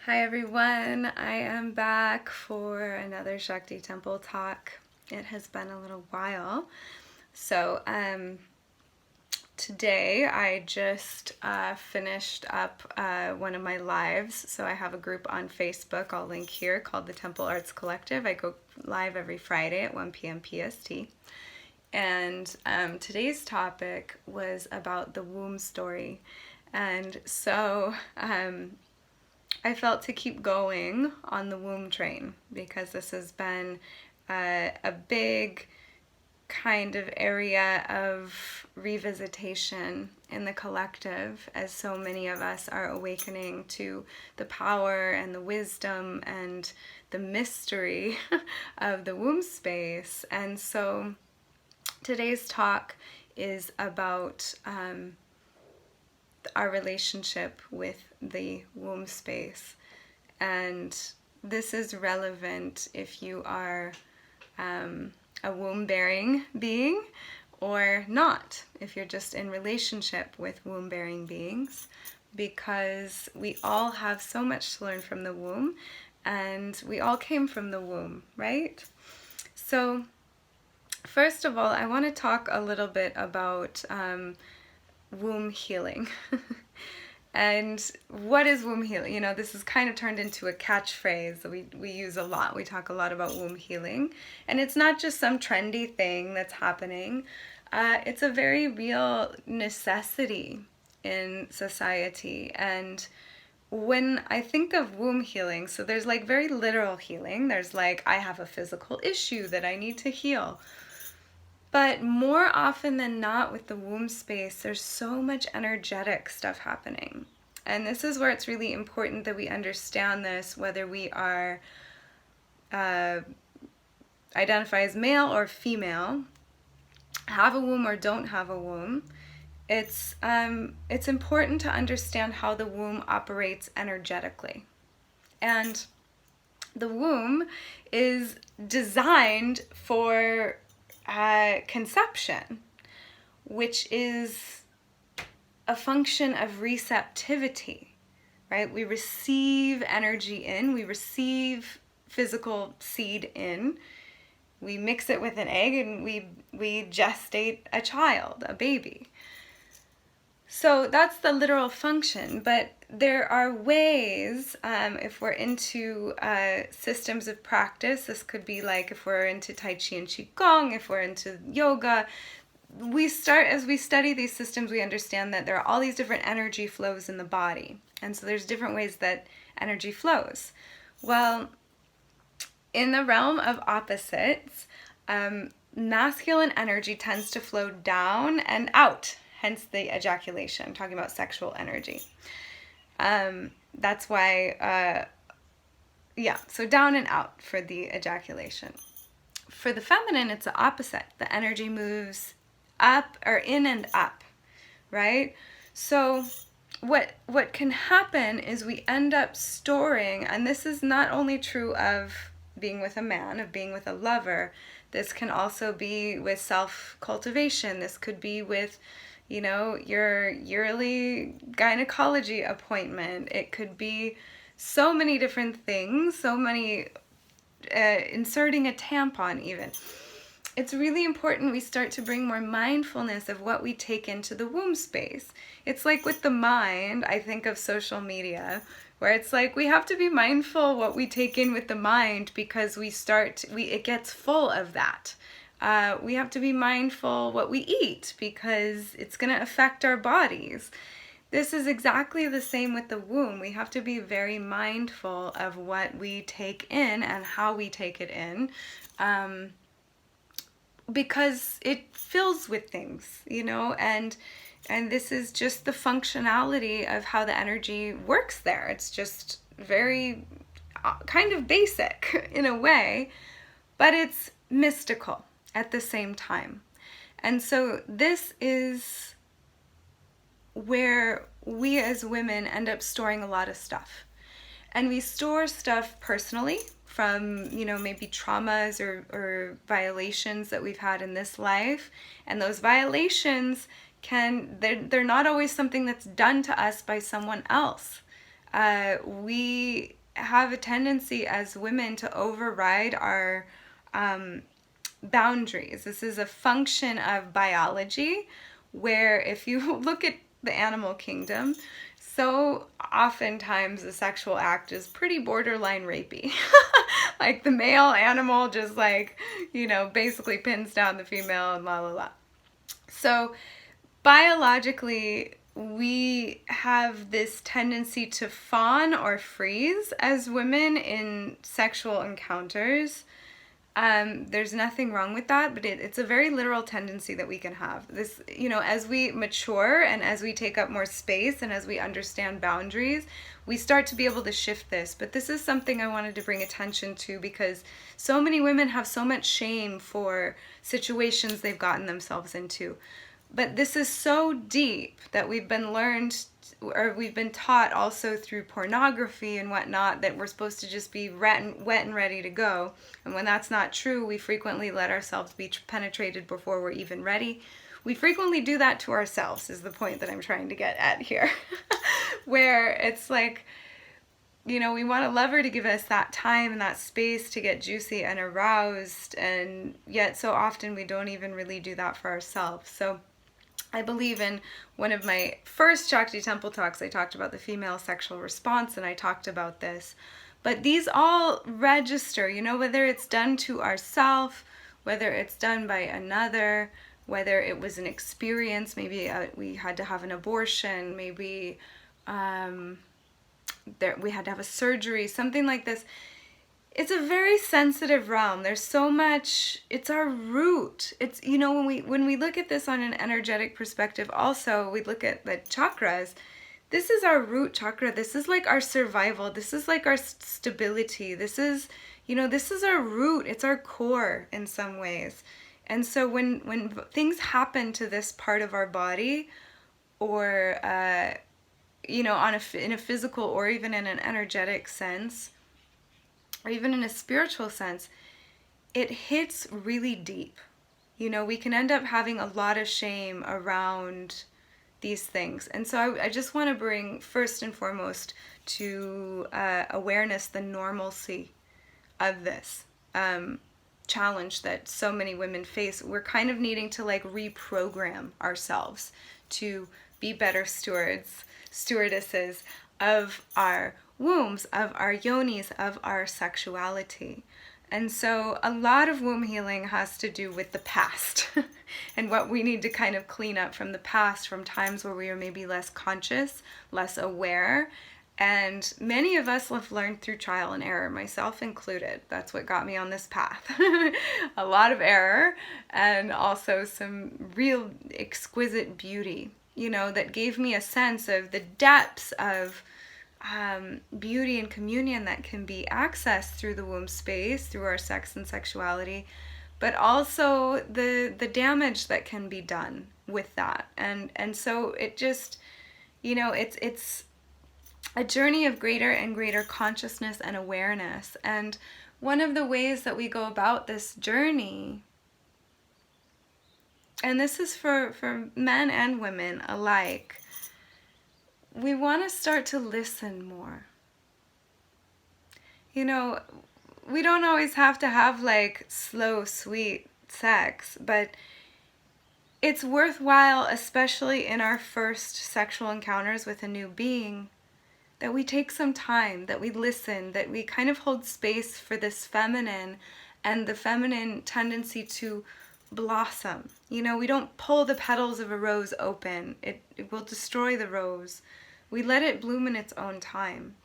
Hi everyone, I am back for another Shakti Temple talk. It has been a little while. So today I just finished up one of my lives. So I have a group on Facebook, I'll link here, called the Temple Arts Collective. I go live every Friday at 1 p.m. PST. And today's topic was about the womb story. And so I felt to keep going on the womb train because this has been a big kind of area of revisitation in the collective, as so many of us are awakening to the power and the wisdom and the mystery of the womb space. And so today's talk is about our relationship with the womb space. And this is relevant if you are a womb-bearing being or not, if you're just in relationship with womb-bearing beings, because we all have so much to learn from the womb, and we all came from the womb, right? So first of all, I want to talk a little bit about womb healing. And what is womb healing? You know, this is kind of turned into a catchphrase that we use a lot. We talk a lot about womb healing. And it's not just some trendy thing that's happening. It's a very real necessity in society. And when I think of womb healing, so there's like very literal healing. There's like, I have a physical issue that I need to heal. But more often than not with the womb space, there's so much energetic stuff happening. And this is where it's really important that we understand this, whether we are identify as male or female, have a womb or don't have a womb. It's important to understand how the womb operates energetically. And the womb is designed for conception, which is a function of receptivity, right? We receive energy in, we receive physical seed in, we mix it with an egg, and we gestate a child, a baby. So that's the literal function, but there are ways, if we're into systems of practice, this could be like if we're into Tai Chi and Qigong, if we're into yoga, as we study these systems, we understand that there are all these different energy flows in the body. And so there's different ways that energy flows. Well, in the realm of opposites, masculine energy tends to flow down and out. Hence the ejaculation. I'm talking about sexual energy. That's why, so down and out for the ejaculation. For the feminine, it's the opposite. The energy moves up or in and up, right? So what can happen is we end up storing, and this is not only true of being with a man, of being with a lover, this can also be with self-cultivation. This could be with your yearly gynecology appointment. It could be so many different things, so many, inserting a tampon even. It's really important we start to bring more mindfulness of what we take into the womb space. It's like with the mind, I think of social media, where it's like we have to be mindful what we take in with the mind because it gets full of that. We have to be mindful what we eat because it's going to affect our bodies. This is exactly the same with the womb. We have to be very mindful of what we take in and how we take it in, because it fills with things, and this is just the functionality of how the energy works there. It's just very kind of basic in a way, but it's mystical at the same time. And so this is where we as women end up storing a lot of stuff. And we store stuff personally from, maybe traumas or violations that we've had in this life. And those violations they're not always something that's done to us by someone else. we have a tendency as women to override our boundaries. This is a function of biology, where if you look at the animal kingdom, so oftentimes the sexual act is pretty borderline rapey. Like the male animal just like, basically pins down the female and la la la. So biologically, we have this tendency to fawn or freeze as women in sexual encounters. There's nothing wrong with that, but it's a very literal tendency that we can have. This, as we mature and as we take up more space and as we understand boundaries, we start to be able to shift this. But this is something I wanted to bring attention to because so many women have so much shame for situations they've gotten themselves into. But this is so deep that we've been taught also through pornography and whatnot that we're supposed to just be wet and ready to go. And when that's not true, we frequently let ourselves be penetrated before we're even ready. We frequently do that to ourselves, is the point that I'm trying to get at here. Where it's like, we want a lover to give us that time and that space to get juicy and aroused, and yet so often we don't even really do that for ourselves. So I believe in one of my first Shakti Temple talks, I talked about the female sexual response, and I talked about this. But these all register, whether it's done to ourselves, whether it's done by another, whether it was an experience, maybe we had to have an abortion, maybe we had to have a surgery, something like this. It's a very sensitive realm. There's so much, it's our root. It's, when we look at this on an energetic perspective, also, we look at the chakras, this is our root chakra. This is like our survival. This is like our stability. This is, this is our root. It's our core in some ways. And so when things happen to this part of our body, or, in a physical or even in an energetic sense, or even in a spiritual sense, it hits really deep. We can end up having a lot of shame around these things. And so I just want to bring, first and foremost, to awareness the normalcy of this challenge that so many women face. We're kind of needing to reprogram ourselves to be better stewardesses of our wombs, of our yonis, of our sexuality. And so a lot of womb healing has to do with the past and what we need to kind of clean up from the past, from times where we were maybe less conscious, less aware. And many of us have learned through trial and error, myself included. That's what got me on this path. A lot of error and also some real exquisite beauty, that gave me a sense of the depths of beauty and communion that can be accessed through the womb space, through our sex and sexuality, but also the damage that can be done with that. And so it just, it's a journey of greater and greater consciousness and awareness. And one of the ways that we go about this journey, and this is for men and women alike, we want to start to listen more. We don't always have to have slow, sweet sex, but it's worthwhile, especially in our first sexual encounters with a new being, that we take some time, that we listen, that we kind of hold space for this feminine and the feminine tendency to blossom. We don't pull the petals of a rose open. It will destroy the rose. We let it bloom in its own time.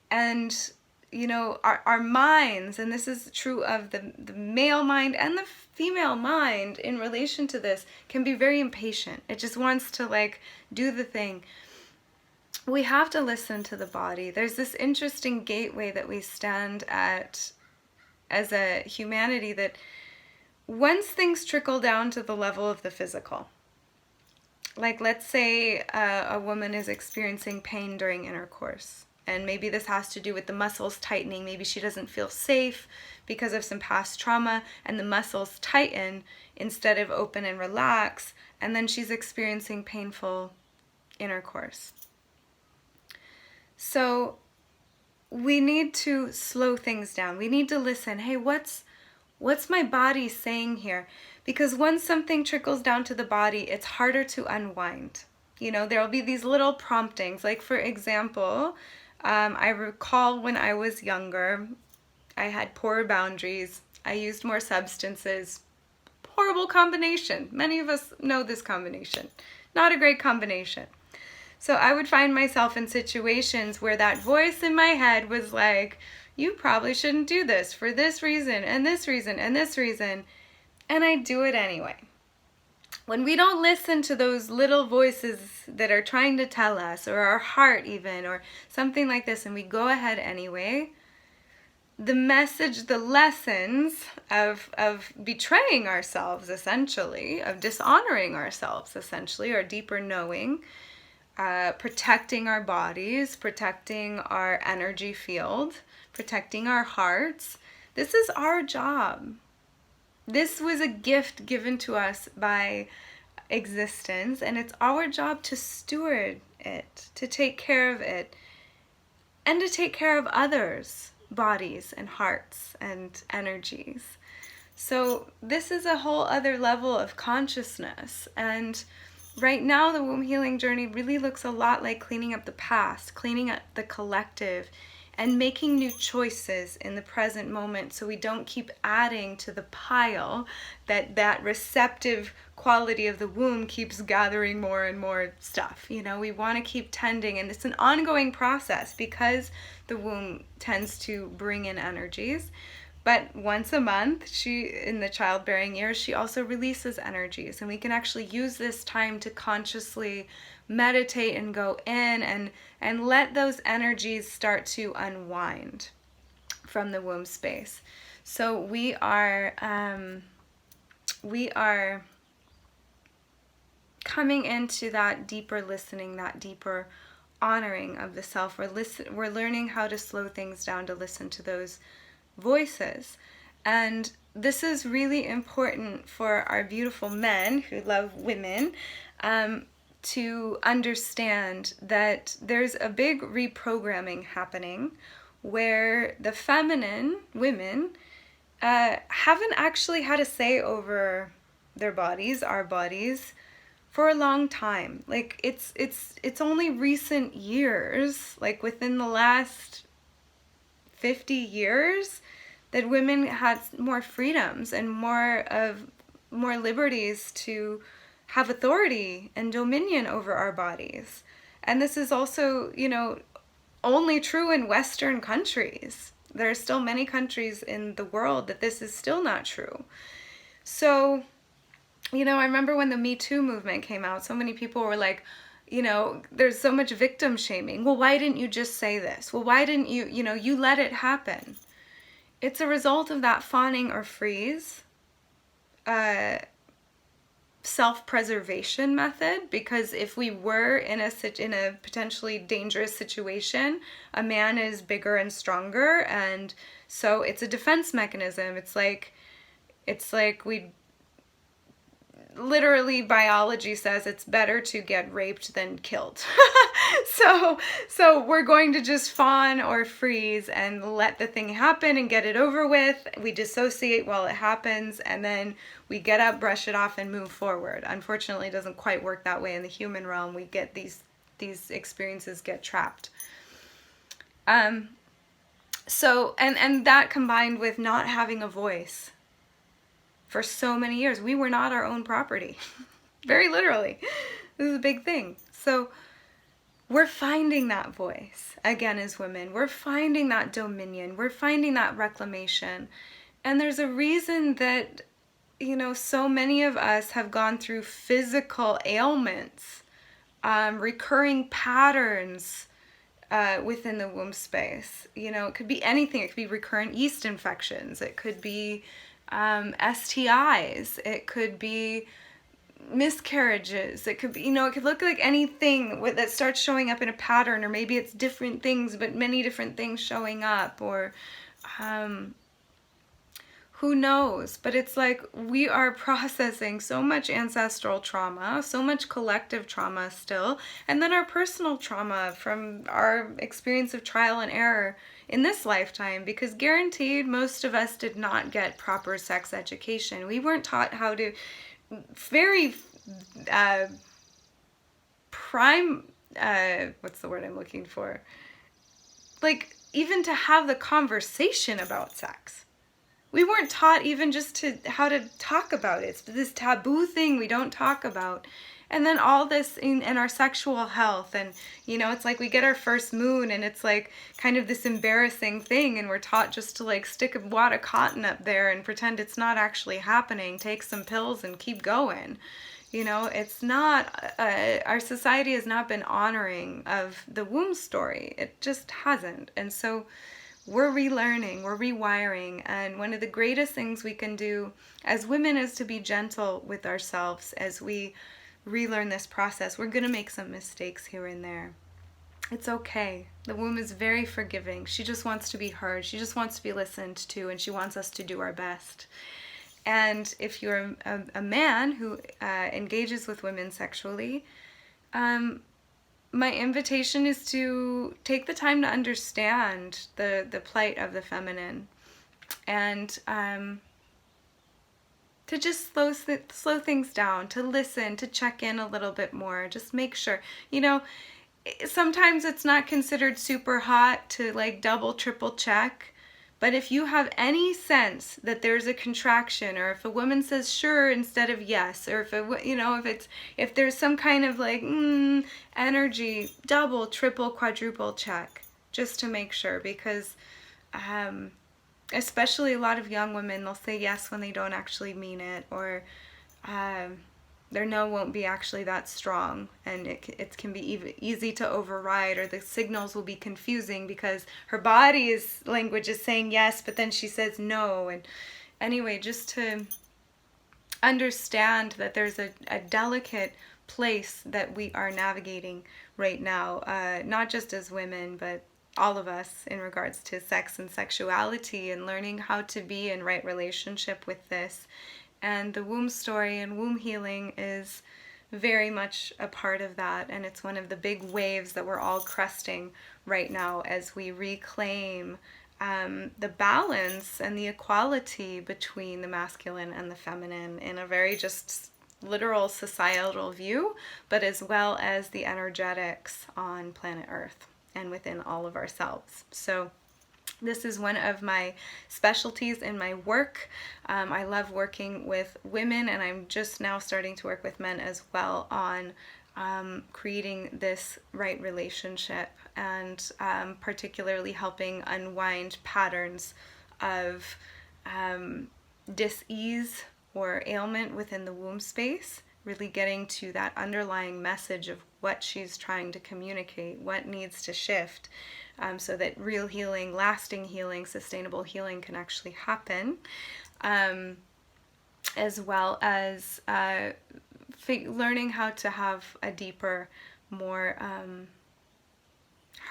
And, our minds, and this is true of the male mind and the female mind in relation to this, can be very impatient. It just wants to do the thing. We have to listen to the body. There's this interesting gateway that we stand at as a humanity, that once things trickle down to the level of the physical, let's say a woman is experiencing pain during intercourse, and maybe this has to do with the muscles tightening. Maybe she doesn't feel safe because of some past trauma, and the muscles tighten instead of open and relax, and then she's experiencing painful intercourse. So we need to slow things down. We need to listen. Hey, what's my body saying here? Because once something trickles down to the body, it's harder to unwind. You know, there will be these little promptings. Like, for example, I recall when I was younger, I had poor boundaries. I used more substances. Horrible combination. Many of us know this combination. Not a great combination. So I would find myself in situations where that voice in my head was like, you probably shouldn't do this for this reason and this reason and this reason. And I do it anyway. When we don't listen to those little voices that are trying to tell us, or our heart even, or something like this, and we go ahead anyway, the message, the lessons of betraying ourselves essentially, of dishonoring ourselves essentially, or deeper knowing, protecting our bodies, protecting our energy field, protecting our hearts. This is our job. This was a gift given to us by existence, and it's our job to steward it, to take care of it, and to take care of others' bodies and hearts and energies. So this is a whole other level of consciousness. And right now, the womb healing journey really looks a lot like cleaning up the past, cleaning up the collective, and making new choices in the present moment so we don't keep adding to the pile that receptive quality of the womb keeps gathering more and more stuff. You know, we want to keep tending, and it's an ongoing process because the womb tends to bring in energies. But once a month, in the childbearing years, she also releases energies, and we can actually use this time to consciously meditate and go in and let those energies start to unwind from the womb space. So we are coming into that deeper listening, that deeper honoring of the self. We're learning how to slow things down to listen to those voices. And this is really important for our beautiful men who love women, to understand that there's a big reprogramming happening where the feminine women haven't actually had a say over their bodies, our bodies, for a long time. Like it's only recent years, like within the last 50 years, that women had more freedoms and more liberties to have authority and dominion over our bodies. And this is also, you know, only true in Western countries. There are still many countries in the world that this is still not true. So, you know, I remember when the Me Too movement came out, so many people were like, you know, there's so much victim shaming. Well, why didn't you just say this? Well, why didn't you, you let it happen? It's a result of that fawning or freeze self-preservation method, because if we were in a potentially dangerous situation, a man is bigger and stronger, and so it's a defense mechanism. It's like we literally, biology says it's better to get raped than killed. So we're going to just fawn or freeze and let the thing happen and get it over with. We dissociate while it happens, and then we get up, brush it off, and move forward. Unfortunately, it doesn't quite work that way in the human realm. We get these experiences get trapped. So that combined with not having a voice for so many years. We were not our own property. Very literally. This is a big thing. So we're finding that voice again as women. We're finding that dominion. We're finding that reclamation. And there's a reason that, you know, so many of us have gone through physical ailments, recurring patterns within the womb space. You know, it could be anything. It could be recurrent yeast infections. It could be STIs, it could be miscarriages, it could be, you know, it could look like anything that starts showing up in a pattern, or maybe it's different things, but many different things showing up, or Who knows? But it's like we are processing so much ancestral trauma, so much collective trauma still, and then our personal trauma from our experience of trial and error in this lifetime, because guaranteed most of us did not get proper sex education. We weren't taught how to very prime, what's the word I'm looking for? Like, even to have the conversation about sex. We weren't taught even just how to talk about it. It's this taboo thing we don't talk about. And then all this in our sexual health, and it's like we get our first moon and it's like kind of this embarrassing thing, and we're taught just to like stick a wad of cotton up there and pretend it's not actually happening, take some pills and keep going. It's not, our society has not been honoring of the womb story. It just hasn't. And so we're relearning, we're rewiring, and one of the greatest things we can do as women is to be gentle with ourselves as we relearn this process. We're going to make some mistakes here and there. It's okay. The womb is very forgiving. She just wants to be heard. She just wants to be listened to, and she wants us to do our best. And if you're a man who engages with women sexually, my invitation is to take the time to understand the plight of the feminine, and to just slow things down, to listen, to check in a little bit more. Just make sure, sometimes it's not considered super hot to like double, triple check. But if you have any sense that there's a contraction, or if a woman says sure instead of yes, or if there's some kind of like energy, double, triple, quadruple check, just to make sure, because especially a lot of young women, they'll say yes when they don't actually mean it, or their no won't be actually that strong, and it can be easy to override, or the signals will be confusing because her body's language is saying yes, but then she says no. And anyway, just to understand that there's a delicate place that we are navigating right now, not just as women, but all of us, in regards to sex and sexuality, and learning how to be in right relationship with this. And the womb story and womb healing is very much a part of that, and it's one of the big waves that we're all cresting right now as we reclaim the balance and the equality between the masculine and the feminine in a very just literal societal view, but as well as the energetics on planet Earth and within all of ourselves. So this is one of my specialties in my work. I love working with women, and I'm just now starting to work with men as well on creating this right relationship, and particularly helping unwind patterns of dis-ease or ailment within the womb space, really getting to that underlying message of what she's trying to communicate, what needs to shift, so that real healing, lasting healing, sustainable healing can actually happen, as well as learning how to have a deeper, more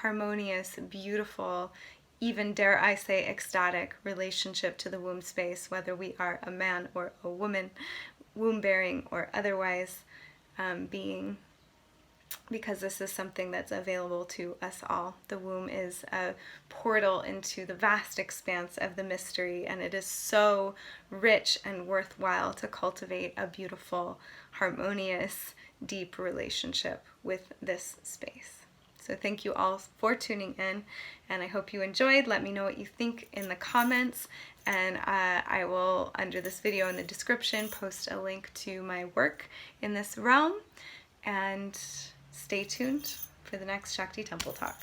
harmonious, beautiful, even dare I say ecstatic relationship to the womb space, whether we are a man or a woman, womb-bearing or otherwise being, because this is something that's available to us all. The womb is a portal into the vast expanse of the mystery, and it is so rich and worthwhile to cultivate a beautiful, harmonious, deep relationship with this space. So thank you all for tuning in, and I hope you enjoyed. Let me know what you think in the comments, and I will, under this video in the description, post a link to my work in this realm, and stay tuned for the next Shakti Temple Talk.